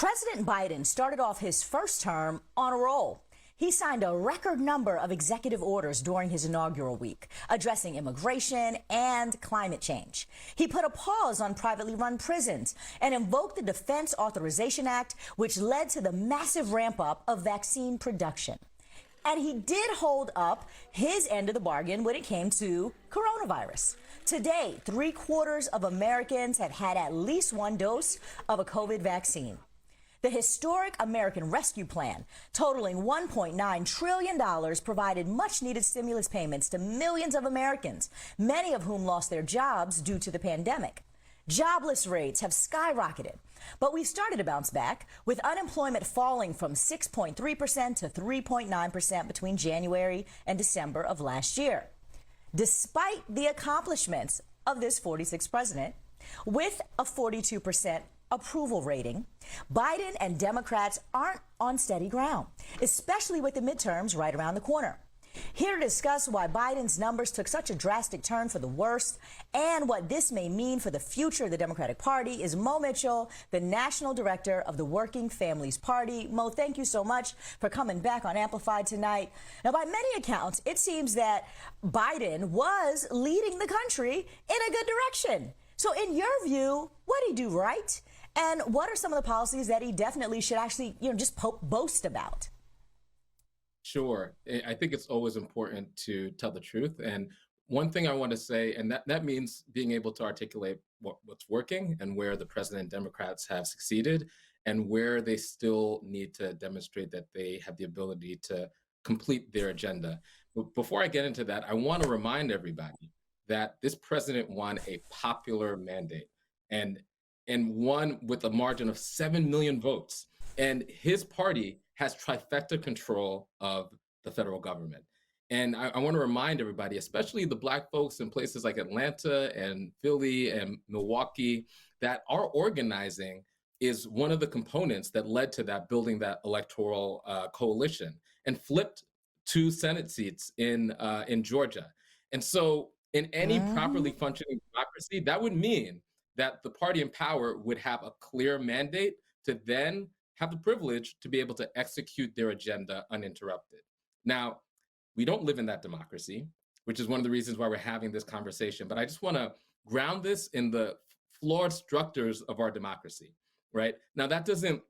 President Biden started off his first term on a roll. He signed a record number of executive orders during his inaugural week, addressing immigration and climate change. He put a pause on privately run prisons and invoked the Defense Authorization Act, which led to the massive ramp up of vaccine production. And he did hold up his end of the bargain when it came to coronavirus. Today, 3/4 of Americans have had at least one dose of a COVID vaccine. The historic American Rescue Plan, totaling $1.9 trillion, provided much-needed stimulus payments to millions of Americans, many of whom lost their jobs due to the pandemic. Jobless rates have skyrocketed, but we've started to bounce back, with unemployment falling from 6.3% to 3.9% between January and December of last year. Despite the accomplishments of this 46th president, with a 42% approval rating, Biden and Democrats aren't on steady ground, especially with the midterms right around the corner. Here to discuss why Biden's numbers took such a drastic turn for the worst and what this may mean for the future of the Democratic Party is Mo Mitchell, the National Director of the Working Families Party. Mo, thank you so much for coming back on Amplified tonight. Now, by many accounts, it seems that Biden was leading the country in a good direction. So in your view, what did he do right? And what are some of the policies that he definitely should actually, just boast about? Sure. I think it's always important to tell the truth. And one thing I want to say, and that means being able to articulate what's working and where the president and Democrats have succeeded and where they still need to demonstrate that they have the ability to complete their agenda. But before I get into that, I want to remind everybody that this president won a popular mandate and won with a margin of 7 million votes. And his party has trifecta control of the federal government. And I want to remind everybody, especially the Black folks in places like Atlanta and Philly and Milwaukee, that our organizing is one of the components that led to that, building that electoral coalition and flipped 2 Senate seats in Georgia. And so in any properly functioning democracy, that would mean that the party in power would have a clear mandate to then have the privilege to be able to execute their agenda uninterrupted. Now, we don't live in that democracy, which is one of the reasons why we're having this conversation. But I just want to ground this in the flawed structures of our democracy, right? Now, that doesn't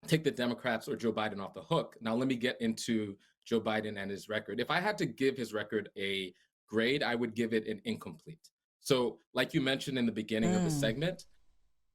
take the Democrats or Joe Biden off the hook. Now, let me get into Joe Biden and his record. If I had to give his record a grade, I would give it an incomplete. So like you mentioned in the beginning of the segment,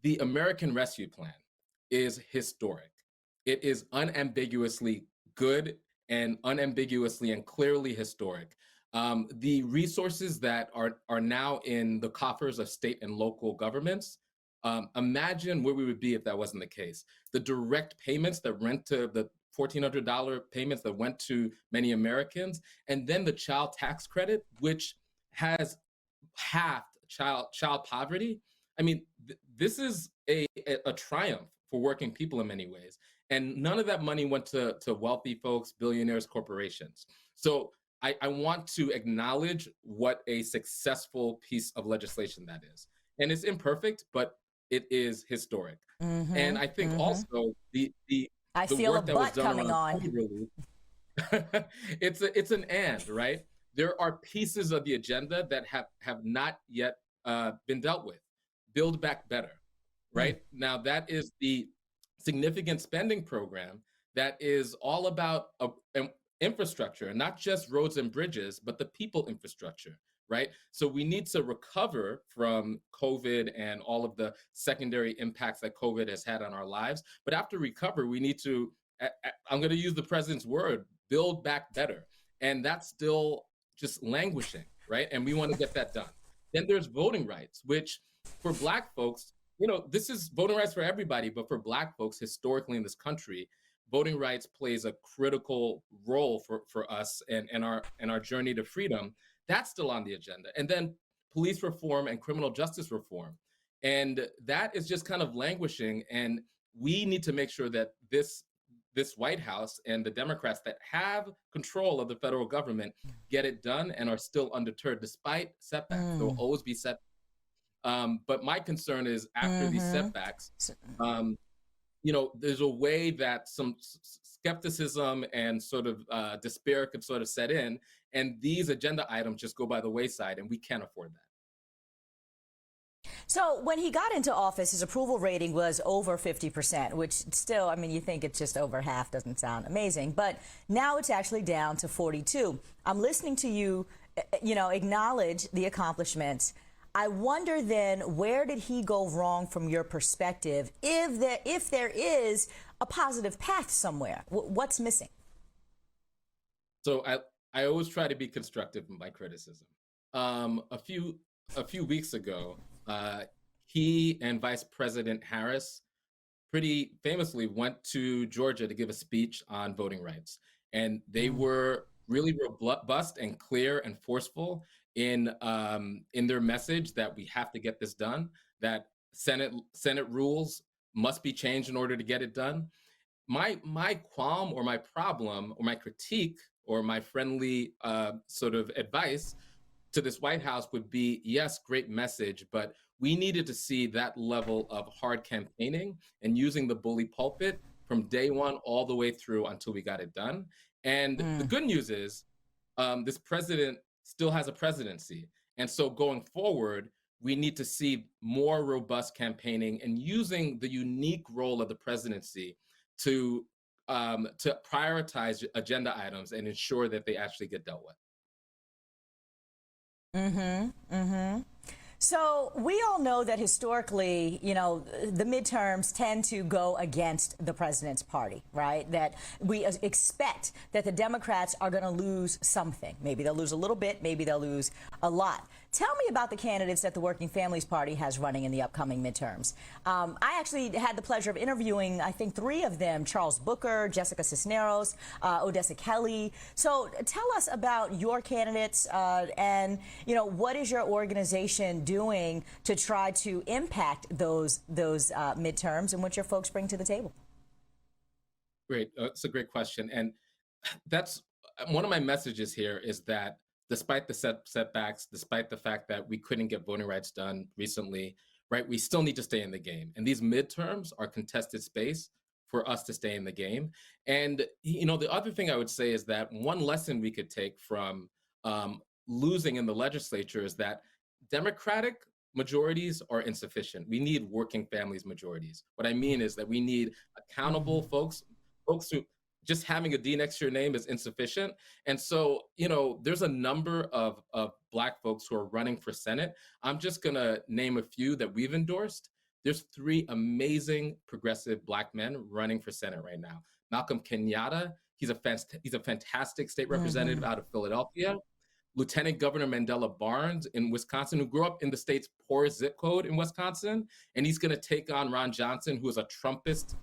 the American Rescue Plan is historic. It is unambiguously good and unambiguously and clearly historic. The resources that are now in the coffers of state and local governments, imagine where we would be if that wasn't the case. The direct payments that went to the $1,400 payments that went to many Americans, and then the child tax credit, which has halved child poverty. I mean, this is a triumph for working people in many ways. And none of that money went to wealthy folks, billionaires, corporations. So I want to acknowledge what a successful piece of legislation that is. And it's imperfect, but it is historic. And I think also the I feel work a that was butt done coming around on. relief, it's an and, right? There are pieces of the agenda that have not yet been dealt with. Build Back Better, right? Now, that is the significant spending program that is all about infrastructure, and not just roads and bridges, but the people infrastructure, right? So we need to recover from COVID and all of the secondary impacts that COVID has had on our lives. But after recover, we need to, I'm going to use the president's word, build back better. And that's still just languishing, right? And we want to get that done. Then there's voting rights, which for Black folks, this is voting rights for everybody, but for Black folks historically in this country, voting rights plays a critical role for us and our journey to freedom. That's still on the agenda. And then police reform and criminal justice reform. And that is just kind of languishing. And we need to make sure that this White House and the Democrats that have control of the federal government get it done and are still undeterred despite setbacks. There will always be setbacks. But my concern is after these setbacks, there's a way that some skepticism and sort of despair could sort of set in, and these agenda items just go by the wayside, and we can't afford that. So when he got into office, his approval rating was over 50%, which still, I mean, you think it's just over half, doesn't sound amazing. But now it's actually down to 42. I'm listening to you, acknowledge the accomplishments. I wonder then, where did he go wrong from your perspective, if there is a positive path somewhere? What's missing? So I always try to be constructive in my criticism. A few weeks ago, he and Vice President Harris pretty famously went to Georgia to give a speech on voting rights, and they were really robust and clear and forceful in their message that we have to get this done. That Senate rules must be changed in order to get it done. My qualm or my problem or my critique or my friendly sort of advice to this White House would be, yes, great message, but we needed to see that level of hard campaigning and using the bully pulpit from day one all the way through until we got it done. And the good news is this president still has a presidency. And so going forward, we need to see more robust campaigning and using the unique role of the presidency to prioritize agenda items and ensure that they actually get dealt with. So we all know that historically, the midterms tend to go against the president's party, right? That we expect that the Democrats are going to lose something. Maybe they'll lose a little bit, maybe they'll lose a lot. Tell me about the candidates that the Working Families Party has running in the upcoming midterms. I actually had the pleasure of interviewing, I think, 3 of them: Charles Booker, Jessica Cisneros, Odessa Kelly. So tell us about your candidates and, what is your organization doing to try to impact those midterms and what your folks bring to the table? Great. That's a great question. And that's one of my messages here is that despite the setbacks, despite the fact that we couldn't get voting rights done recently, right, we still need to stay in the game. And these midterms are contested space for us to stay in the game. And, the other thing I would say is that one lesson we could take from losing in the legislature is that Democratic majorities are insufficient. We need working families majorities. What I mean is that we need accountable folks who just having a D next to your name is insufficient. And so, there's a number of Black folks who are running for Senate. I'm just going to name a few that we've endorsed. There's 3 amazing progressive Black men running for Senate right now. Malcolm Kenyatta, he's a fantastic state representative out of Philadelphia. Lieutenant Governor Mandela Barnes in Wisconsin, who grew up in the state's poorest zip code in Wisconsin, and he's going to take on Ron Johnson, who is a Trumpist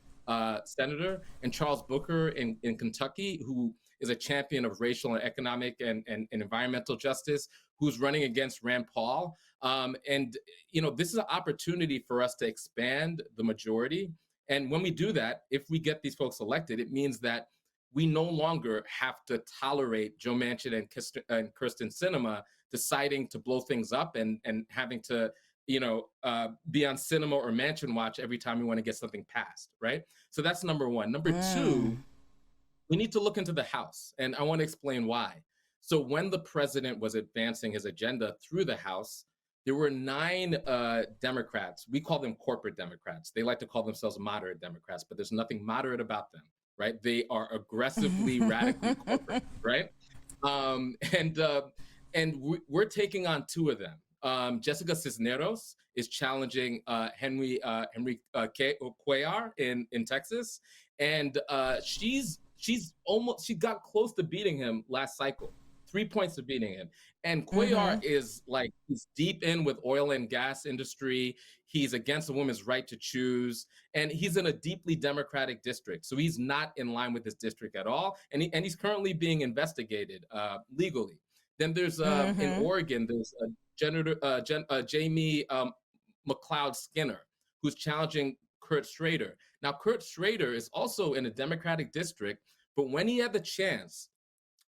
senator, and Charles Booker in Kentucky, who is a champion of racial and economic and environmental justice, who's running against Rand Paul. This is an opportunity for us to expand the majority. And when we do that, if we get these folks elected, it means that we no longer have to tolerate Joe Manchin and Kirsten Sinema deciding to blow things up and having to be on Cinema or Manchin watch every time we want to get something passed, right? So that's number one. Number 2, we need to look into the House, and I want to explain why. So when the president was advancing his agenda through the House, there were 9 Democrats. We call them corporate Democrats. They like to call themselves moderate Democrats, but there's nothing moderate about them, right? They are aggressively, radically corporate, right? We're taking on 2 of them. Jessica Cisneros is challenging Henry Cuellar in Texas, and she got close to beating him last cycle, 3 points to beating him. And Cuellar is he's deep in with oil and gas industry. He's against a woman's right to choose, and he's in a deeply Democratic district, so he's not in line with this district at all. And he's currently being investigated legally. Then there's in Oregon, there's Jamie McLeod Skinner, who's challenging Kurt Schrader. Now, Kurt Schrader is also in a Democratic district, but when he had the chance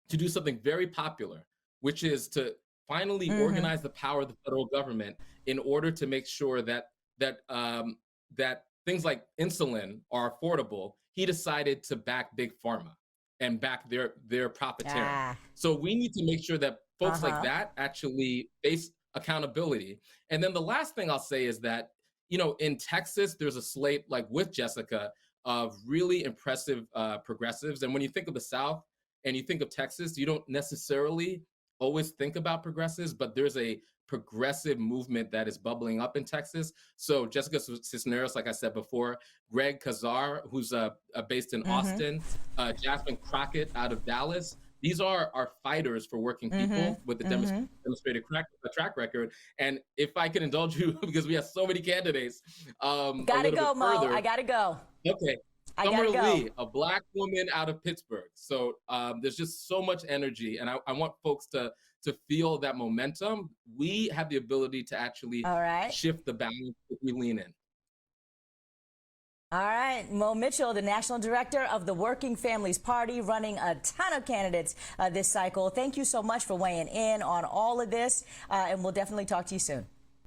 to do something very popular, which is to finally organize the power of the federal government in order to make sure that things like insulin are affordable, he decided to back big pharma and back their profiteering. Ah. So we need to make sure that folks like Uh-huh. that actually face accountability. And then the last thing I'll say is that, in Texas, there's a slate like with Jessica of really impressive progressives. And when you think of the South and you think of Texas, you don't necessarily always think about progressives, but there's a progressive movement that is bubbling up in Texas. So Jessica Cisneros, like I said before, Greg Kazar, who's based in Mm-hmm. Austin, Jasmine Crockett out of Dallas. These are fighters for working Mm-hmm. people with a Mm-hmm. demonstrated track record. And if I can indulge you, because we have so many candidates, a Gotta little go, bit Mo. further. I gotta go. Okay. I Summer gotta go. Lee, a Black woman out of Pittsburgh. So there's just so much energy, and I want folks to feel that momentum. We have the ability to actually All right. shift the balance if we lean in. All right, Mo Mitchell, the National Director of the Working Families Party, running a ton of candidates this cycle. Thank you so much for weighing in on all of this, and we'll definitely talk to you soon.